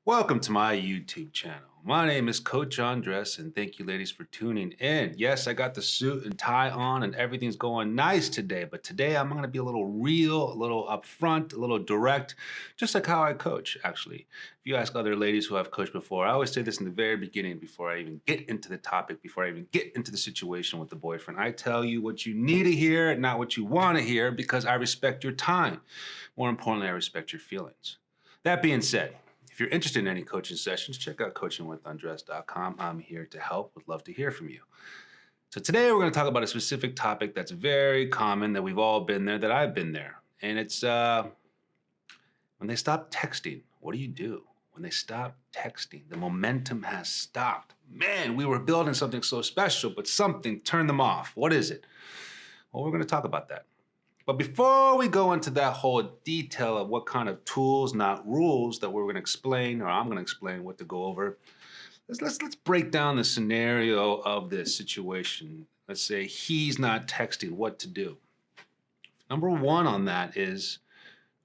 Welcome to my YouTube channel. My name is Coach Andres, and thank you, ladies, for tuning in. Yes, I got the suit and tie on, and everything's going nice today. But today, I'm going to be a little real, a little upfront, a little direct, just like how I coach. Actually, if you ask other ladies who I've coached before, I always say this in the very beginning, before I even get into the topic, before I even get into the situation with the boyfriend. I tell you what you need to hear, not what you want to hear, because I respect your time. More importantly, I respect your feelings. That being said, if you're interested in any coaching sessions, check out coachingwithundress.com. I'm here to help. Would love to hear from you. So today we're going to talk about a specific topic that's very common, that we've all been there, that I've been there. And it's when they stop texting. What do you do? When they stop texting, the momentum has stopped. Man, we were building something so special, but something turned them off. What is it? Well, we're going to talk about that. But before we go into that whole detail of what kind of tools, not rules, that we're going to explain, or I'm going to explain what to go over, let's break down the scenario of this situation. Let's say he's not texting, what to do. Number one on that is,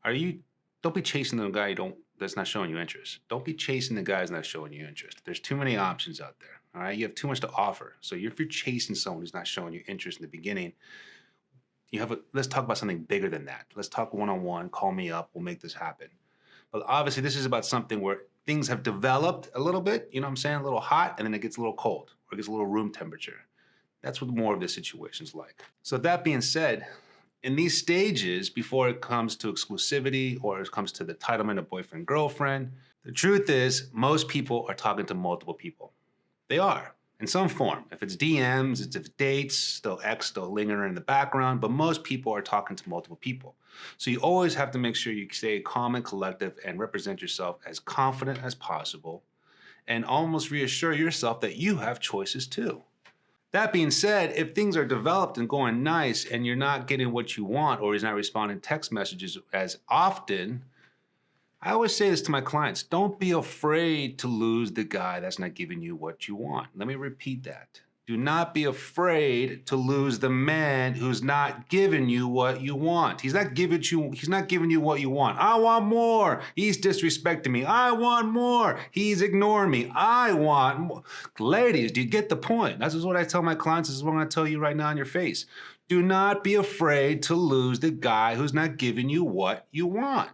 don't be chasing the guy that's not showing you interest. Don't be chasing the guy that's not showing you interest. There's too many options out there. All right, you have too much to offer. So if you're chasing someone who's not showing you interest in the beginning, let's talk about something bigger than that. Let's talk one-on-one, call me up, we'll make this happen. But obviously this is about something where things have developed a little bit, you know what I'm saying, a little hot, and then it gets a little cold, or it gets a little room temperature. That's what more of this situation's like. So that being said, in these stages, before it comes to exclusivity or it comes to the entitlement of boyfriend-girlfriend, the truth is most people are talking to multiple people. They are. In some form. If it's DMs, if it's dates, still X, still lingering in the background, but most people are talking to multiple people. So you always have to make sure you stay calm and collective and represent yourself as confident as possible and almost reassure yourself that you have choices too. That being said, if things are developed and going nice and you're not getting what you want or he's not responding to text messages as often, I always say this to my clients, don't be afraid to lose the guy that's not giving you what you want. Let me repeat that. Do not be afraid to lose the man who's not giving you what you want. He's not giving you what you want. I want more. He's disrespecting me. I want more. He's ignoring me. I want more. Ladies, do you get the point? This is what I tell my clients. This is what I'm going to tell you right now in your face. Do not be afraid to lose the guy who's not giving you what you want.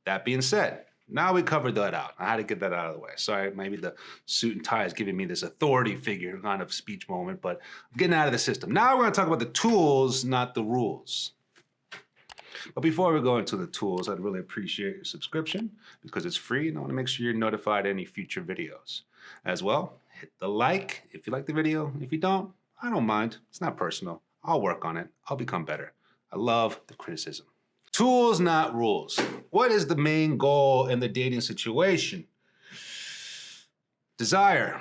That being said, now we covered that out. I had to get that out of the way. Sorry, maybe the suit and tie is giving me this authority figure kind of speech moment, but I'm getting out of the system. Now we're going to talk about the tools, not the rules. But before we go into the tools, I'd really appreciate your subscription because it's free and I want to make sure you're notified of any future videos. As well, hit the like if you like the video. If you don't, I don't mind. It's not personal. I'll work on it. I'll become better. I love the criticism. Tools, not rules. What is the main goal in the dating situation? Desire.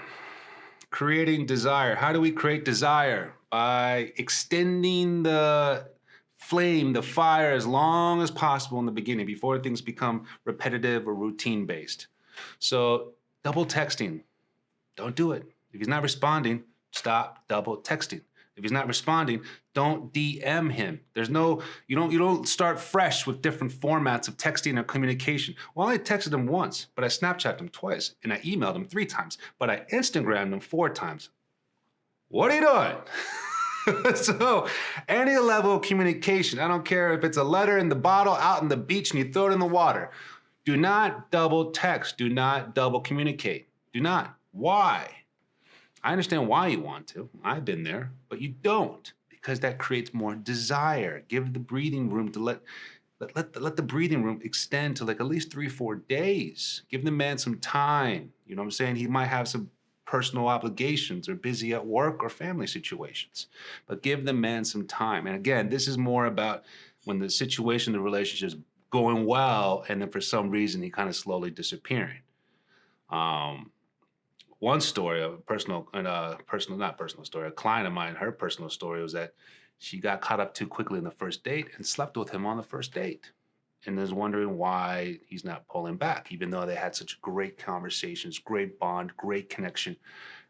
Creating desire. How do we create desire? By extending the flame, the fire, as long as possible in the beginning before things become repetitive or routine-based. So double texting. Don't do it. If he's not responding, stop double texting. If he's not responding, don't DM him. You don't start fresh with different formats of texting or communication. Well, I texted him once, but I Snapchatted him twice, and I emailed him 3 times, but I Instagrammed him 4 times. What are you doing? So any level of communication, I don't care if it's a letter in the bottle out on the beach and you throw it in the water. Do not double text. Do not double communicate. Do not. Why? I understand why you want to. I've been there, but you don't because that creates more desire. Give the breathing room to let the breathing room extend to like at least 3-4 days. Give the man some time. You know what I'm saying? He might have some personal obligations or busy at work or family situations, but give the man some time. And again, this is more about when the situation, the relationship is going well, and then for some reason he kind of slowly disappearing. One story, a client of mine, her personal story was that she got caught up too quickly in the first date and slept with him on the first date. And is wondering why he's not pulling back, even though they had such great conversations, great bond, great connection.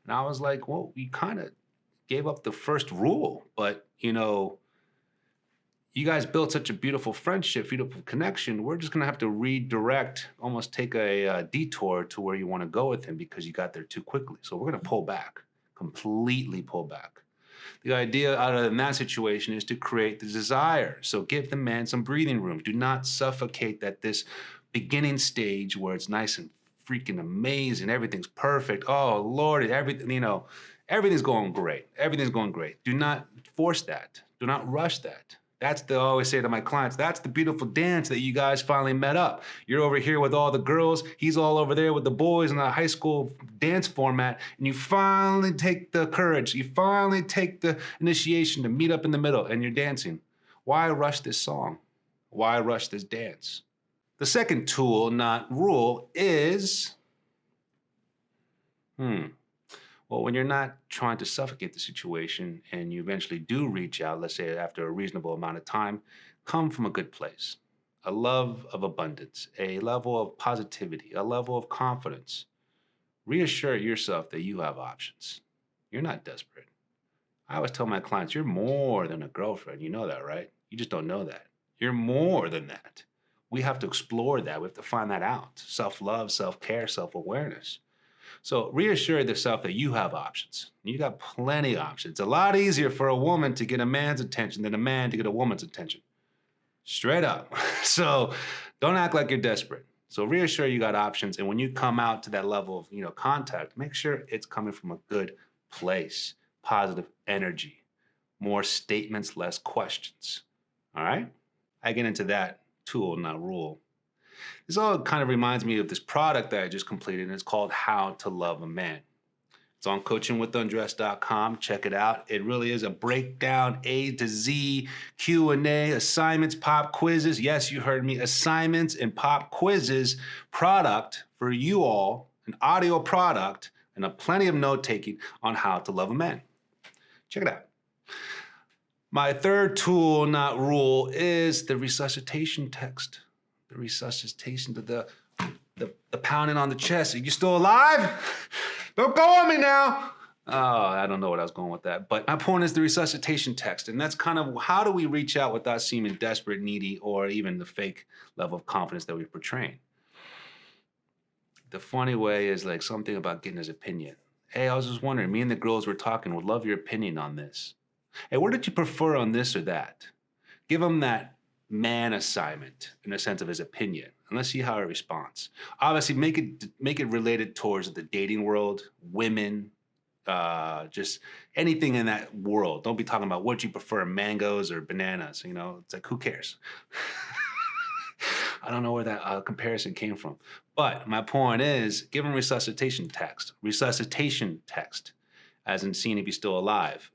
And I was like, well, we kind of gave up the first rule, but you guys built such a beautiful friendship, beautiful connection. We're just going to have to redirect, almost take a detour to where you want to go with him because you got there too quickly. So we're going to pull back, completely pull back. The idea out of that situation is to create the desire. So give the man some breathing room. Do not suffocate at this beginning stage where it's nice and freaking amazing. Everything's perfect. Oh, Lord, everything, everything's going great. Everything's going great. Do not force that. Do not rush that. I always say to my clients, that's the beautiful dance that you guys finally met up. You're over here with all the girls. He's all over there with the boys in the high school dance format. And you finally take the courage. You finally take the initiation to meet up in the middle and you're dancing. Why rush this song? Why rush this dance? The second tool, not rule, is, well, when you're not trying to suffocate the situation and you eventually do reach out, let's say after a reasonable amount of time, come from a good place, a love of abundance, a level of positivity, a level of confidence. Reassure yourself that you have options. You're not desperate. I always tell my clients, you're more than a girlfriend. You know that, right? You just don't know that. You're more than that. We have to explore that. We have to find that out. Self-love, self-care, self-awareness. So reassure yourself that you have options. You got plenty of options. It's a lot easier for a woman to get a man's attention than a man to get a woman's attention. Straight up. So don't act like you're desperate. So reassure you got options. And when you come out to that level of, contact, make sure it's coming from a good place, positive energy, more statements, less questions. All right? I get into that tool, not rule. This all kind of reminds me of this product that I just completed, and it's called How to Love a Man. It's on coachingwithundress.com. Check it out. It really is a breakdown, A to Z, Q&A, assignments, pop quizzes. Yes, you heard me, assignments and pop quizzes product for you all, an audio product, and plenty of note-taking on how to love a man. Check it out. My third tool, not rule, is the resuscitation text. The resuscitation to the pounding on the chest. Are you still alive? Don't go on me now. Oh, I don't know what I was going with that. But my point is the resuscitation text. And that's kind of how do we reach out without seeming desperate, needy, or even the fake level of confidence that we're portraying. The funny way is like something about getting his opinion. Hey, I was just wondering, me and the girls were talking, would love your opinion on this. Hey, what did you prefer on this or that? Give him that man assignment in the sense of his opinion, and let's see how he responds. Obviously, make it related towards the dating world, women, just anything in that world. Don't be talking about what you prefer, mangoes or bananas. It's like, who cares? I don't know where that comparison came from. But my point is, give him resuscitation text. Resuscitation text, as in seeing if he's still alive.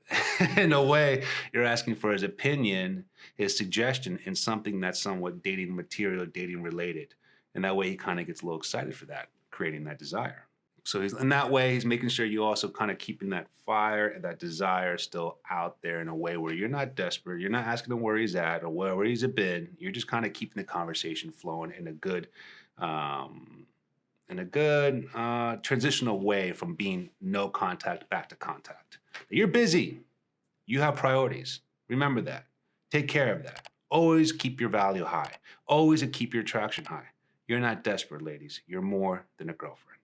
In a way, you're asking for his opinion, his suggestion in something that's somewhat dating material, dating related. And that way he kind of gets a little excited for that, creating that desire. So in that way, he's making sure you also kind of keeping that fire and that desire still out there in a way where you're not desperate. You're not asking him where he's at or where he's been. You're just kind of keeping the conversation flowing in a good transitional way from being no contact back to contact. You're busy. You have priorities. Remember that. Take care of that. Always keep your value high. Always keep your attraction high. You're not desperate, ladies. You're more than a girlfriend.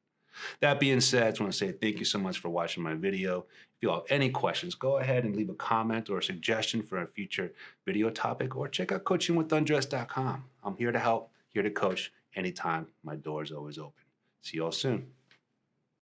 That being said, I just want to say thank you so much for watching my video. If you have any questions, go ahead and leave a comment or a suggestion for a future video topic, or check out coachingwithundress.com. I'm here to help, here to coach anytime. My door is always open. See you all soon.